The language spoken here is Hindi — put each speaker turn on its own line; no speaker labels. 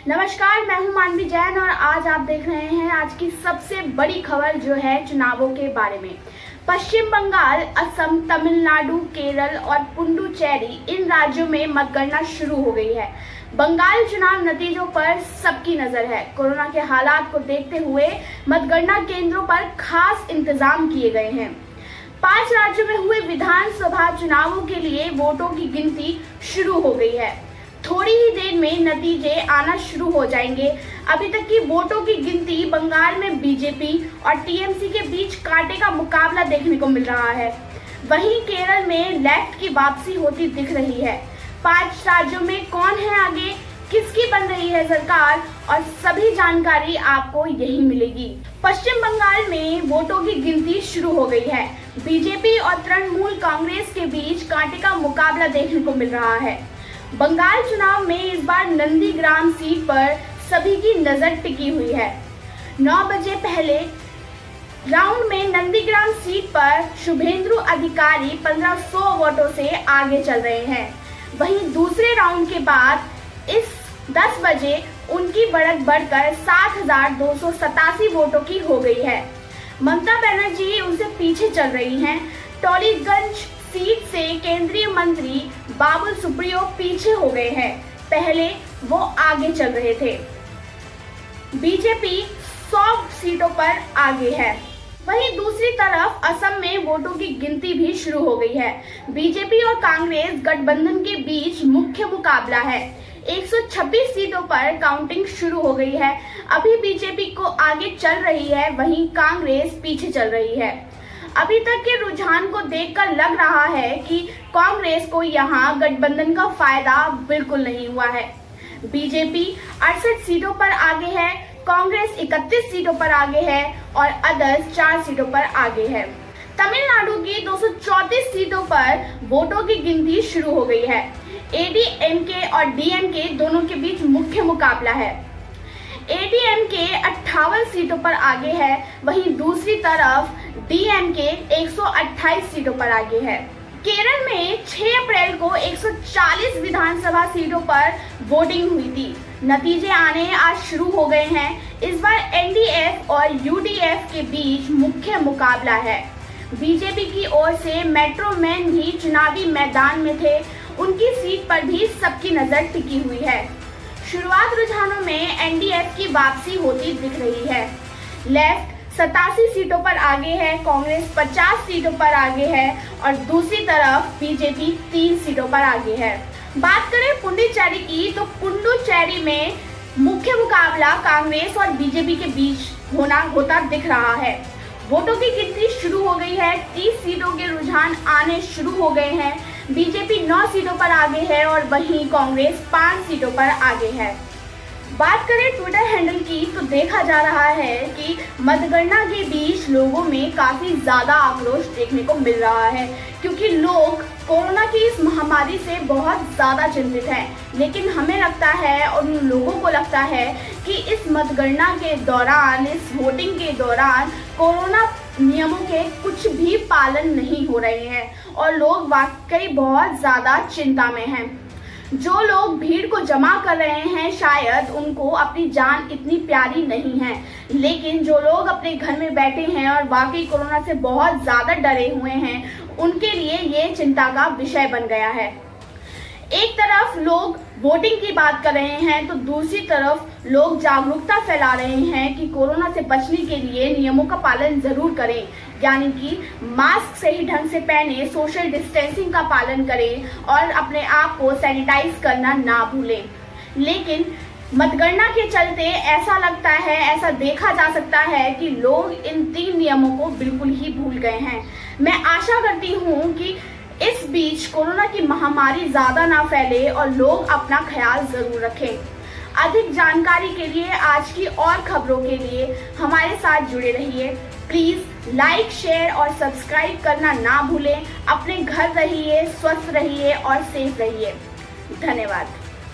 नमस्कार, मैं हूं मानवी जैन और आज आप देख रहे हैं आज की सबसे बड़ी खबर जो है चुनावों के बारे में। पश्चिम बंगाल, असम, तमिलनाडु, केरल और पुडुचेरी इन राज्यों में मतगणना शुरू हो गई है। बंगाल चुनाव नतीजों पर सबकी नजर है। कोरोना के हालात को देखते हुए मतगणना केंद्रों पर खास इंतजाम किए गए हैं। 5 राज्यों में हुए विधानसभा चुनावों के लिए वोटों की गिनती शुरू हो गई है। थोड़ी ही देर में नतीजे आना शुरू हो जाएंगे। अभी तक की वोटों की गिनती बंगाल में बीजेपी और टीएमसी के बीच कांटे का मुकाबला देखने को मिल रहा है। वहीं केरल में लेफ्ट की वापसी होती दिख रही है। 5 राज्यों में कौन है आगे, किसकी बन रही है सरकार, और सभी जानकारी आपको यही मिलेगी। पश्चिम बंगाल में वोटों की गिनती शुरू हो गई है। बीजेपी और तृणमूल कांग्रेस के बीच कांटे का मुकाबला देखने को मिल रहा है। बंगाल चुनाव में इस बार नंदीग्राम सीट पर सभी की नजर टिकी हुई है। 9 बजे पहले राउंड में नंदीग्राम सीट पर शुभेंदु अधिकारी 1500 वोटों से आगे चल रहे हैं। वहीं दूसरे राउंड के बाद इस 10 बजे उनकी बढ़त बढ़कर 7287 वोटों की हो गई है। ममता बनर्जी उनसे पीछे चल रही हैं। टोलीगंज सीट से केंद्रीय मंत्री बाबुल सुप्रियो पीछे हो गए हैं। पहले वो आगे चल रहे थे। बीजेपी 100 सीटों पर आगे है। वहीं दूसरी तरफ असम में वोटों की गिनती भी शुरू हो गई है। बीजेपी और कांग्रेस गठबंधन के बीच मुख्य मुकाबला है। 126 सीटों पर काउंटिंग शुरू हो गई है। अभी बीजेपी को आगे चल रही है, वहीं कांग्रेस पीछे चल रही है। अभी तक के रुझान को देखकर लग रहा है कि कांग्रेस को यहां गठबंधन का फायदा बिल्कुल नहीं हुआ है। बीजेपी 68 सीटों पर आगे है, कांग्रेस 31 सीटों पर आगे है और अदर्स 4 सीटों पर आगे है। तमिलनाडु की 234 सीटों पर वोटों की गिनती शुरू हो गई है। एडीएमके और डीएमके दोनों के बीच मुख्य मुकाबला है। एडीएमके 58 सीटों पर आगे है, वहीं दूसरी तरफ डीएमके 128 सीटों पर आगे है। केरल में 6 अप्रैल को 140 विधानसभा सीटों पर वोटिंग हुई थी। नतीजे आने आज शुरू हो गए हैं। इस बार एनडीएफ और यूडीएफ के बीच मुख्य मुकाबला है। बीजेपी की ओर से मेट्रो मैन भी चुनावी मैदान में थे। उनकी सीट पर भी सबकी नजर टिकी हुई है। शुरुआत रुझानों में एनडीएफ की वापसी होती दिख रही है। लेफ्ट 87 सीटों पर आगे है, कांग्रेस 50 सीटों पर आगे है और दूसरी तरफ बीजेपी 3 सीटों पर आगे है। बात करें पुडुचेरी की, तो पुडुचेरी में मुख्य मुकाबला कांग्रेस और बीजेपी के बीच होता दिख रहा है। वोटों की गिनती शुरू हो गई है। 30 सीटों के रुझान आने शुरू हो गए हैं। बीजेपी 9 सीटों पर आगे है और वहीं कांग्रेस 5 सीटों पर आगे है। बात करें ट्विटर हैंडल की, तो देखा जा रहा है कि मतगणना के बीच लोगों में काफी ज्यादा आक्रोश देखने को मिल रहा है, क्योंकि लोग कोरोना की इस महामारी से बहुत ज्यादा चिंतित हैं। लेकिन हमें लगता है और उन लोगों को लगता है कि इस मतगणना के दौरान, इस वोटिंग के दौरान कोरोना नियमों के कुछ भी पालन नहीं हो रहे हैं और लोग वाकई बहुत ज्यादा चिंता में हैं। जो लोग भीड़ को जमा कर रहे हैं शायद उनको अपनी जान इतनी प्यारी नहीं है, लेकिन जो लोग अपने घर में बैठे हैं और वाकई कोरोना से बहुत ज्यादा डरे हुए हैं, उनके लिए ये चिंता का विषय बन गया है। एक तरफ लोग वोटिंग की बात कर रहे हैं, तो दूसरी तरफ लोग जागरूकता फैला रहे हैं कि कोरोना से बचने के लिए नियमों का पालन जरूर करें, यानी कि मास्क सही ढंग से पहने, सोशल डिस्टेंसिंग का पालन करें और अपने आप को सैनिटाइज करना ना भूलें। लेकिन मतगणना के चलते ऐसा लगता है, ऐसा देखा जा सकता है कि लोग इन 3 नियमों को बिल्कुल ही भूल गए हैं। मैं आशा करती हूँ कि इस बीच कोरोना की महामारी ज्यादा ना फैले और लोग अपना ख्याल जरूर रखें। अधिक जानकारी के लिए, आज की और खबरों के लिए हमारे साथ जुड़े रहिए। प्लीज लाइक, शेयर और सब्सक्राइब करना ना भूलें। अपने घर रहिए, स्वस्थ रहिए और सेफ रहिए। धन्यवाद।